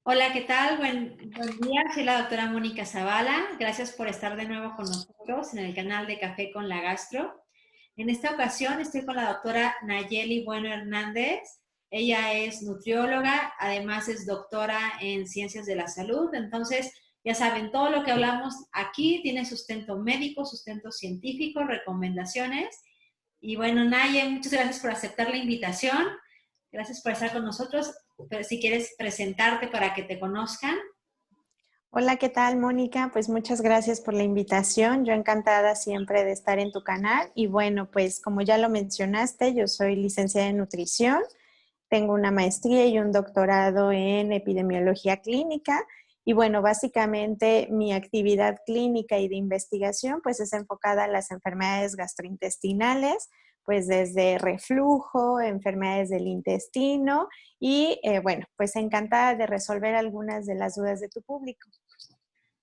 Hola, ¿qué tal? Buen día, soy la doctora Mónica Zavala. Gracias por estar de nuevo con nosotros en el canal de Café con la Gastro. En esta ocasión estoy con la doctora Nayeli Bueno Hernández. Ella es nutrióloga, además es doctora en ciencias de la salud. Entonces, ya saben, todo lo que hablamos aquí tiene sustento médico, sustento científico, recomendaciones. Y bueno, Naye, muchas gracias por aceptar la invitación. Gracias por estar con nosotros. Pero si quieres presentarte para que te conozcan. Hola, ¿qué tal, Mónica? Pues muchas gracias por la invitación. Yo encantada siempre de estar en tu canal. Y bueno, pues como ya lo mencionaste, yo soy licenciada en nutrición, tengo una maestría y un doctorado en epidemiología clínica. Y bueno, básicamente mi actividad clínica y de investigación pues es enfocada a las enfermedades gastrointestinales, pues desde reflujo, enfermedades del intestino y bueno, pues encantada de resolver algunas de las dudas de tu público.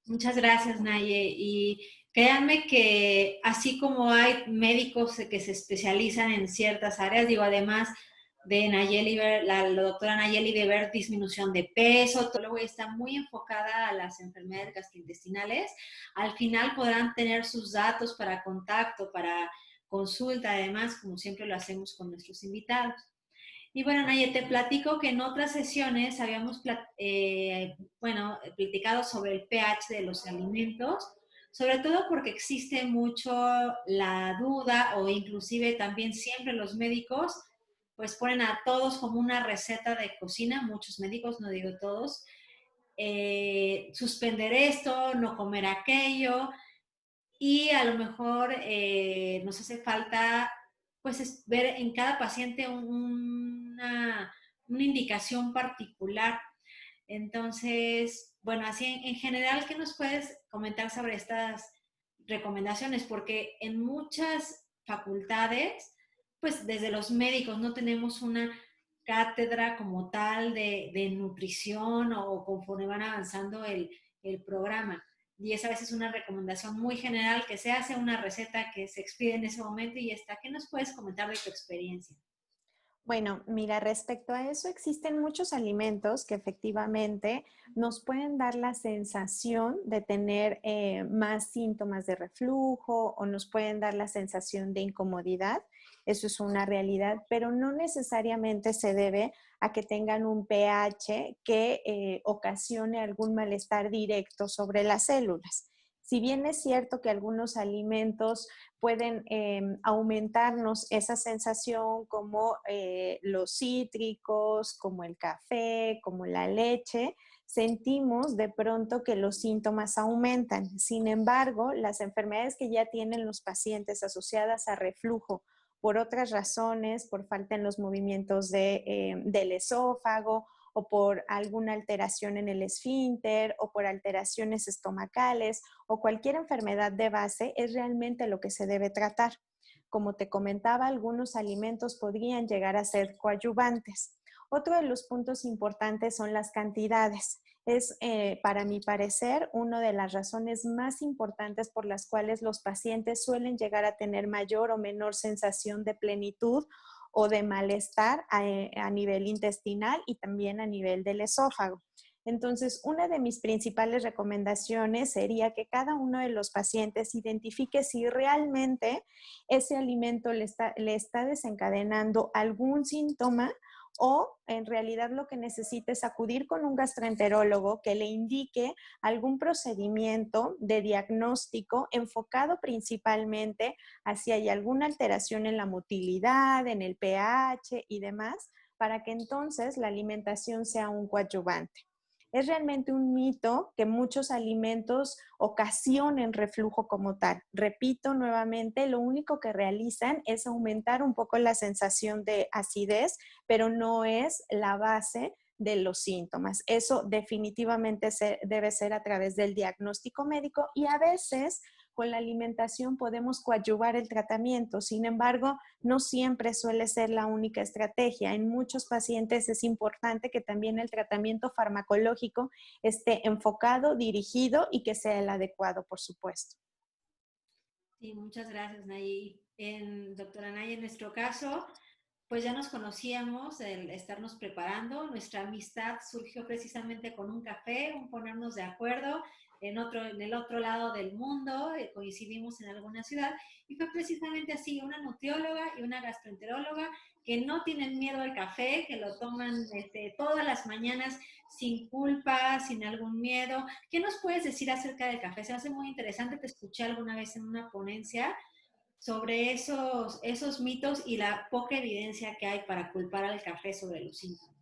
Muchas gracias, Naye. Y créanme que así como hay médicos que se especializan en ciertas áreas, digo, además de Nayeli, la doctora Nayeli de ver disminución de peso, todo luego está muy enfocada a las enfermedades gastrointestinales. Al final podrán tener sus datos para contacto, para consulta, además, como siempre lo hacemos con nuestros invitados. Y bueno, Naye, te platico que en otras sesiones habíamos platicado sobre el pH de los alimentos, sobre todo porque existe mucho la duda o inclusive también siempre los médicos pues ponen a todos como una receta de cocina, muchos médicos, no digo todos, suspender esto, no comer aquello, y a lo mejor nos hace falta pues ver en cada paciente una indicación particular. Entonces, bueno, así en general, ¿qué nos puedes comentar sobre estas recomendaciones? Porque en muchas facultades, pues desde los médicos no tenemos una cátedra como tal de nutrición o conforme van avanzando el programa. Y es a veces una recomendación muy general que se hace, una receta que se expide en ese momento y ya está. ¿Qué nos puedes comentar de tu experiencia? Bueno, mira, respecto a eso, existen muchos alimentos que efectivamente nos pueden dar la sensación de tener más síntomas de reflujo o nos pueden dar la sensación de incomodidad. Eso es una realidad, pero no necesariamente se debe a que tengan un pH que ocasione algún malestar directo sobre las células. Si bien es cierto que algunos alimentos pueden aumentarnos esa sensación como los cítricos, como el café, como la leche, sentimos de pronto que los síntomas aumentan. Sin embargo, las enfermedades que ya tienen los pacientes asociadas a reflujo por otras razones, por falta en los movimientos del esófago o por alguna alteración en el esfínter o por alteraciones estomacales o cualquier enfermedad de base, es realmente lo que se debe tratar. Como te comentaba, algunos alimentos podrían llegar a ser coadyuvantes. Otro de los puntos importantes son las cantidades. Es, para mi parecer, una de las razones más importantes por las cuales los pacientes suelen llegar a tener mayor o menor sensación de plenitud o de malestar a nivel intestinal y también a nivel del esófago. Entonces, una de mis principales recomendaciones sería que cada uno de los pacientes identifique si realmente ese alimento le está desencadenando algún síntoma o en realidad lo que necesita es acudir con un gastroenterólogo que le indique algún procedimiento de diagnóstico enfocado principalmente hacia hay alguna alteración en la motilidad, en el pH y demás, para que entonces la alimentación sea un coadyuvante. Es realmente un mito que muchos alimentos ocasionen reflujo como tal. Repito nuevamente, lo único que realizan es aumentar un poco la sensación de acidez, pero no es la base de los síntomas. Eso definitivamente debe ser a través del diagnóstico médico y a veces con la alimentación podemos coadyuvar el tratamiento. Sin embargo, no siempre suele ser la única estrategia. En muchos pacientes es importante que también el tratamiento farmacológico esté enfocado, dirigido y que sea el adecuado, por supuesto. Sí, muchas gracias, Nayi. Doctora Nayi, en nuestro caso, pues ya nos conocíamos, el estarnos preparando. Nuestra amistad surgió precisamente con un café, un ponernos de acuerdo en el otro lado del mundo, coincidimos en alguna ciudad y fue precisamente así, una nutrióloga y una gastroenteróloga que no tienen miedo al café, que lo toman todas las mañanas sin culpa, sin algún miedo. ¿Qué nos puedes decir acerca del café? Se me hace muy interesante, te escuché alguna vez en una ponencia sobre esos mitos y la poca evidencia que hay para culpar al café sobre los síntomas.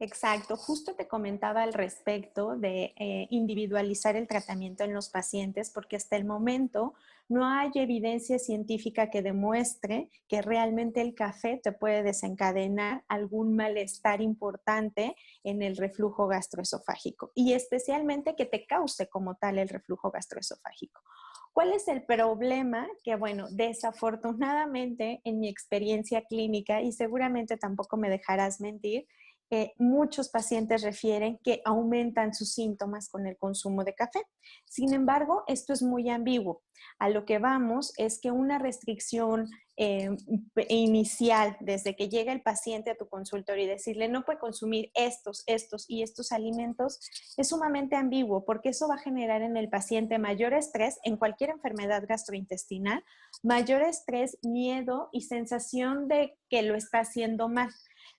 Exacto, justo te comentaba al respecto de individualizar el tratamiento en los pacientes, porque hasta el momento no hay evidencia científica que demuestre que realmente el café te puede desencadenar algún malestar importante en el reflujo gastroesofágico y especialmente que te cause como tal el reflujo gastroesofágico. ¿Cuál es el problema? Que bueno, desafortunadamente en mi experiencia clínica, y seguramente tampoco me dejarás mentir, muchos pacientes refieren que aumentan sus síntomas con el consumo de café. Sin embargo, esto es muy ambiguo. A lo que vamos es que una restricción inicial, desde que llega el paciente a tu consultorio y decirle no puede consumir estos y estos alimentos, es sumamente ambiguo porque eso va a generar en el paciente mayor estrés en cualquier enfermedad gastrointestinal, mayor estrés, miedo y sensación de que lo está haciendo mal.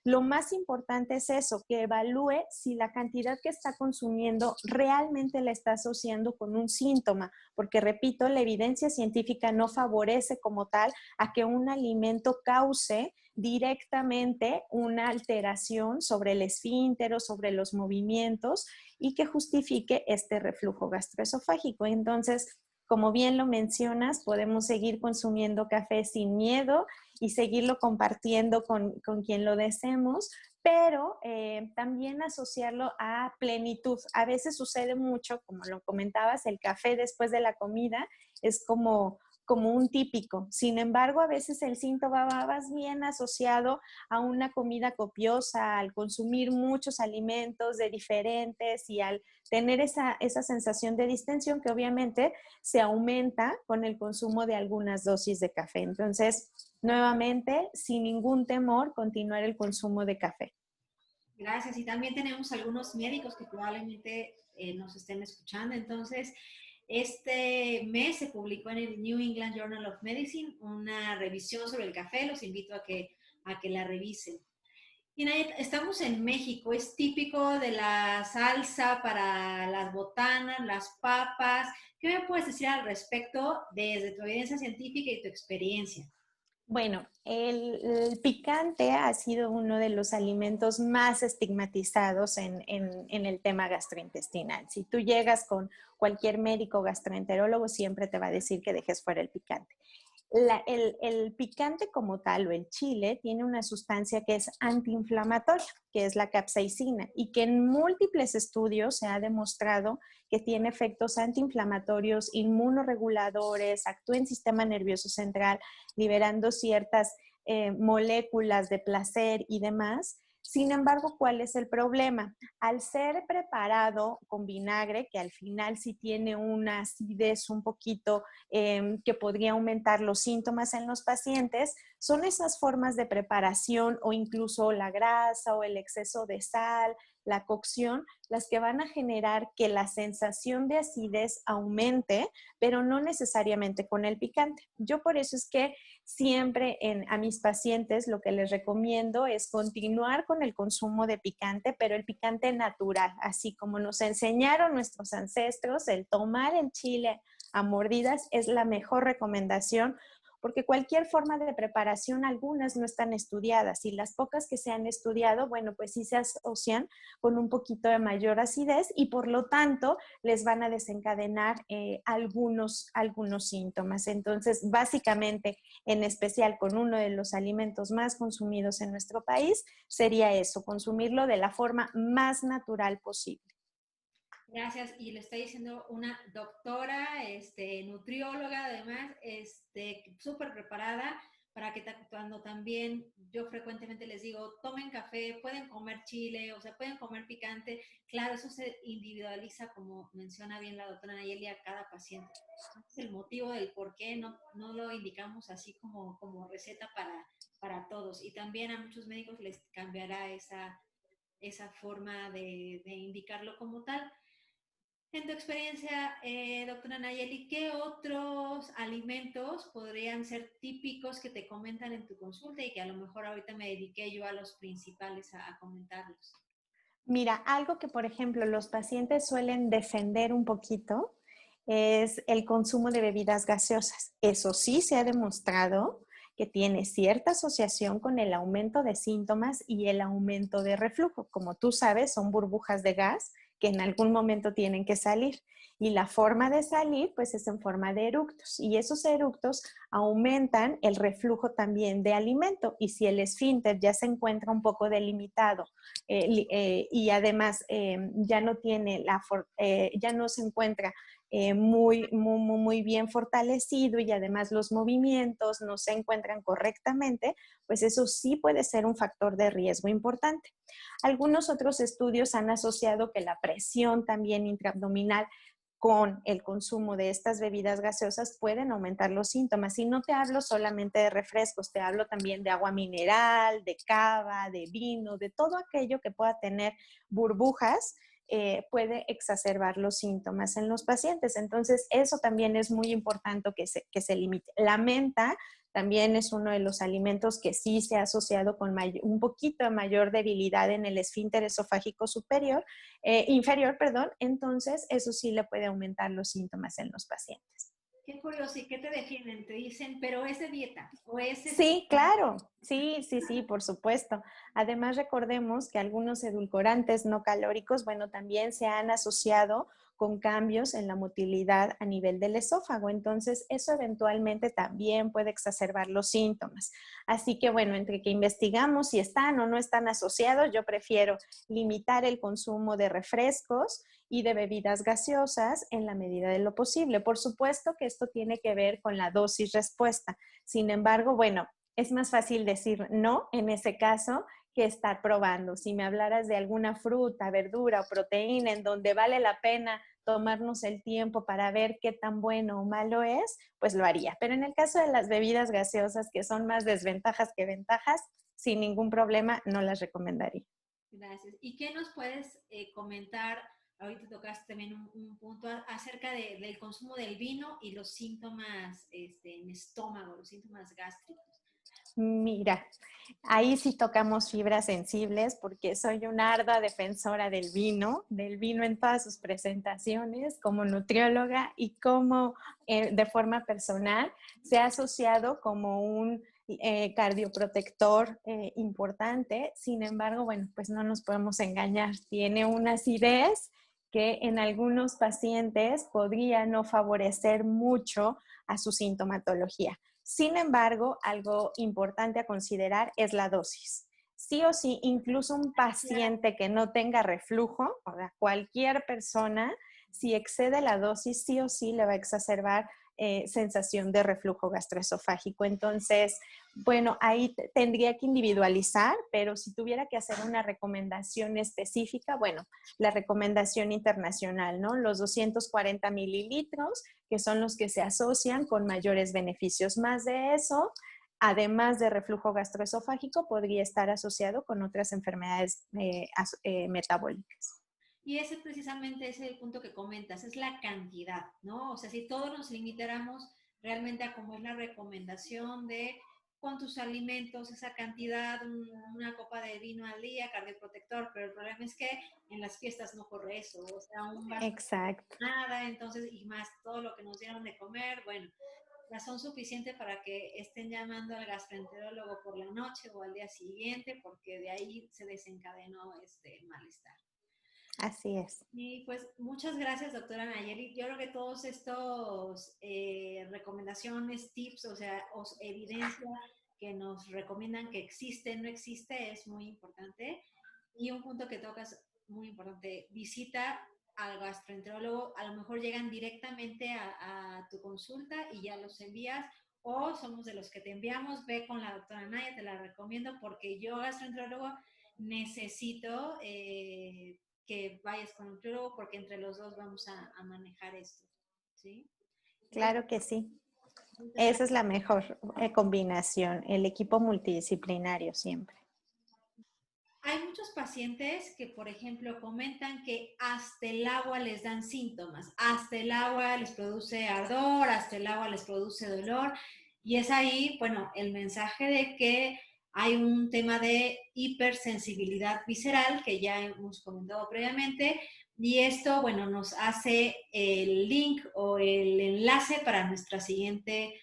Lo más importante es eso, que evalúe si la cantidad que está consumiendo realmente la está asociando con un síntoma, porque repito, la evidencia científica no favorece como tal a que un alimento cause directamente una alteración sobre el esfínter o sobre los movimientos y que justifique este reflujo gastroesofágico. Entonces, como bien lo mencionas, podemos seguir consumiendo café sin miedo y seguirlo compartiendo con quien lo deseemos, pero también asociarlo a plenitud. A veces sucede mucho, como lo comentabas, el café después de la comida es como un típico. Sin embargo, a veces el síntoma va más bien asociado a una comida copiosa, al consumir muchos alimentos de diferentes y al tener esa sensación de distensión que obviamente se aumenta con el consumo de algunas dosis de café. Entonces, nuevamente, sin ningún temor, continuar el consumo de café. Gracias. Y también tenemos algunos médicos que probablemente nos estén escuchando. Entonces, este mes se publicó en el New England Journal of Medicine una revisión sobre el café. Los invito a que la revisen. Y Nayet, estamos en México. Es típico de la salsa para las botanas, las papas. ¿Qué me puedes decir al respecto desde tu evidencia científica y tu experiencia? Bueno, el picante ha sido uno de los alimentos más estigmatizados en el tema gastrointestinal. Si tú llegas con cualquier médico gastroenterólogo, siempre te va a decir que dejes fuera el picante. El picante como tal o el chile tiene una sustancia que es antiinflamatoria, que es la capsaicina, y que en múltiples estudios se ha demostrado que tiene efectos antiinflamatorios, inmunoreguladores, actúa en sistema nervioso central, liberando ciertas moléculas de placer y demás. Sin embargo, ¿cuál es el problema? Al ser preparado con vinagre, que al final sí tiene una acidez un poquito que podría aumentar los síntomas en los pacientes, son esas formas de preparación o incluso la grasa o el exceso de sal, la cocción, las que van a generar que la sensación de acidez aumente, pero no necesariamente con el picante. Yo por eso es que siempre a mis pacientes lo que les recomiendo es continuar con el consumo de picante, pero el picante natural, así como nos enseñaron nuestros ancestros, el tomar el chile a mordidas es la mejor recomendación porque cualquier forma de preparación, algunas no están estudiadas y las pocas que se han estudiado, bueno, pues sí se asocian con un poquito de mayor acidez y por lo tanto les van a desencadenar algunos síntomas. Entonces, básicamente, en especial con uno de los alimentos más consumidos en nuestro país, sería eso, consumirlo de la forma más natural posible. Gracias. Y le está diciendo una doctora, nutrióloga, además, súper preparada para que cuando también yo frecuentemente les digo, tomen café, pueden comer chile, o sea, pueden comer picante. Claro, eso se individualiza, como menciona bien la doctora Nayeli, a cada paciente. Ese es el motivo del por qué no lo indicamos así como receta para todos. Y también a muchos médicos les cambiará esa forma de indicarlo como tal. En tu experiencia, doctora Nayeli, ¿qué otros alimentos podrían ser típicos que te comentan en tu consulta y que a lo mejor ahorita me dediqué yo a los principales a comentarlos? Mira, algo que, por ejemplo, los pacientes suelen defender un poquito es el consumo de bebidas gaseosas. Eso sí se ha demostrado que tiene cierta asociación con el aumento de síntomas y el aumento de reflujo. Como tú sabes, son burbujas de gas que en algún momento tienen que salir. Y la forma de salir, pues, es en forma de eructos. Y esos eructos aumentan el reflujo también de alimento. Y si el esfínter ya se encuentra un poco delimitado y además ya no tiene ya no se encuentra muy bien fortalecido y además los movimientos no se encuentran correctamente, pues eso sí puede ser un factor de riesgo importante. Algunos otros estudios han asociado que la presión también intraabdominal con el consumo de estas bebidas gaseosas pueden aumentar los síntomas. Y no te hablo solamente de refrescos, te hablo también de agua mineral, de cava, de vino, de todo aquello que pueda tener burbujas, puede exacerbar los síntomas en los pacientes. Entonces, eso también es muy importante que se limite. La menta también es uno de los alimentos que sí se ha asociado con un poquito de mayor debilidad en el esfínter esofágico inferior, perdón. Entonces, eso sí le puede aumentar los síntomas en los pacientes. Qué curioso, ¿y qué te defienden? Te dicen, pero es de dieta, o es Sí, claro, sí, por supuesto. Además, recordemos que algunos edulcorantes no calóricos, bueno, también se han asociado con cambios en la motilidad a nivel del esófago. Entonces, eso eventualmente también puede exacerbar los síntomas. Así que, bueno, entre que investigamos si están o no están asociados, yo prefiero limitar el consumo de refrescos y de bebidas gaseosas en la medida de lo posible. Por supuesto que esto tiene que ver con la dosis respuesta. Sin embargo, bueno, es más fácil decir no en ese caso que estar probando. Si me hablaras de alguna fruta, verdura o proteína en donde vale la pena tomarnos el tiempo para ver qué tan bueno o malo es, pues lo haría. Pero en el caso de las bebidas gaseosas, que son más desventajas que ventajas, sin ningún problema no las recomendaría. Gracias. ¿Y qué nos puedes comentar? Ahorita tocaste también un punto acerca del consumo del vino y los síntomas en estómago, los síntomas gástricos. Mira, ahí sí tocamos fibras sensibles porque soy una ardua defensora del vino en todas sus presentaciones, como nutrióloga y como de forma personal se ha asociado como un cardioprotector importante. Sin embargo, bueno, pues no nos podemos engañar. Tiene una acidez que en algunos pacientes podría no favorecer mucho a su sintomatología. Sin embargo, algo importante a considerar es la dosis. Sí o sí, incluso un paciente que no tenga reflujo, o sea, cualquier persona, si excede la dosis, sí o sí le va a exacerbar sensación de reflujo gastroesofágico. Entonces, bueno, ahí tendría que individualizar, pero si tuviera que hacer una recomendación específica, bueno, la recomendación internacional, ¿no? Los 240 mililitros, que son los que se asocian con mayores beneficios. Más de eso, además de reflujo gastroesofágico, podría estar asociado con otras enfermedades metabólicas. Y ese precisamente es el punto que comentas, es la cantidad, ¿no? O sea, si todos nos limitáramos realmente a cómo es la recomendación de con tus alimentos, esa cantidad, una copa de vino al día, cardioprotector, pero el problema es que en las fiestas no corre eso, o sea, un vaso Exacto. de nada, entonces, y más todo lo que nos dieron de comer, bueno, razón suficiente para que estén llamando al gastroenterólogo por la noche o al día siguiente, porque de ahí se desencadenó este malestar. Así es. Y pues muchas gracias, doctora Nayeli. Yo creo que todos estos recomendaciones, tips, o sea, evidencia que nos recomiendan que existe, no existe, es muy importante. Y un punto que tocas muy importante, visita al gastroenterólogo, a lo mejor llegan directamente a tu consulta y ya los envías, o somos de los que te enviamos, ve con la doctora Naya, te la recomiendo porque yo gastroenterólogo necesito que vayas con un nutriólogo porque entre los dos vamos a manejar esto, ¿sí? Entonces, Claro que sí. Esa es la mejor combinación, el equipo multidisciplinario siempre. Hay muchos pacientes que, por ejemplo, comentan que hasta el agua les dan síntomas, hasta el agua les produce ardor, hasta el agua les produce dolor, y es ahí, bueno, el mensaje de que hay un tema de hipersensibilidad visceral que ya hemos comentado previamente, y esto, bueno, nos hace el link o el enlace para nuestra siguiente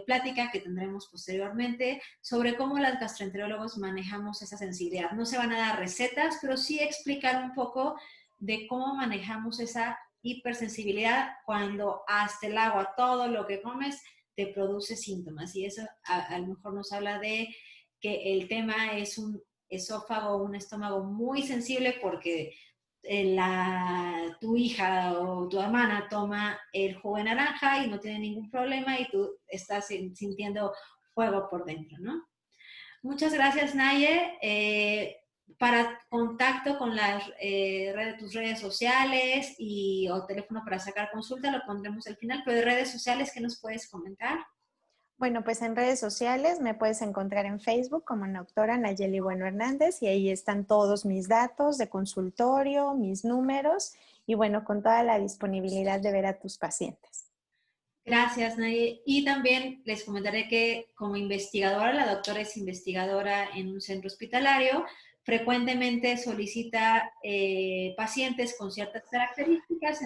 plática que tendremos posteriormente sobre cómo las gastroenterólogos manejamos esa sensibilidad. No se van a dar recetas, pero sí explicar un poco de cómo manejamos esa hipersensibilidad cuando hasta el agua, todo lo que comes, te produce síntomas. Y eso a lo mejor nos habla de que el tema es un esófago, un estómago muy sensible porque tu hija o tu hermana toma el jugo de naranja y no tiene ningún problema y tú estás sintiendo fuego por dentro, ¿no? Muchas gracias, Naye. Para contacto con tus redes sociales o teléfono para sacar consulta, lo pondremos al final, pero de redes sociales, ¿qué nos puedes comentar? Bueno, pues en redes sociales me puedes encontrar en Facebook como doctora Nayeli Bueno Hernández y ahí están todos mis datos de consultorio, mis números y bueno, con toda la disponibilidad de ver a tus pacientes. Gracias, Naye. Y también les comentaré que como investigadora, la doctora es investigadora en un centro hospitalario, frecuentemente solicita pacientes con ciertas características.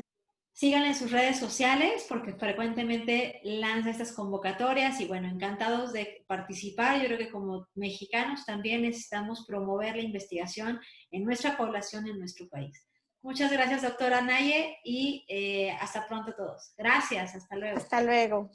Síganle en sus redes sociales porque frecuentemente lanza estas convocatorias y bueno, encantados de participar. Yo creo que como mexicanos también necesitamos promover la investigación en nuestra población, en nuestro país. Muchas gracias, doctora Naye, y hasta pronto todos. Gracias, hasta luego. Hasta luego.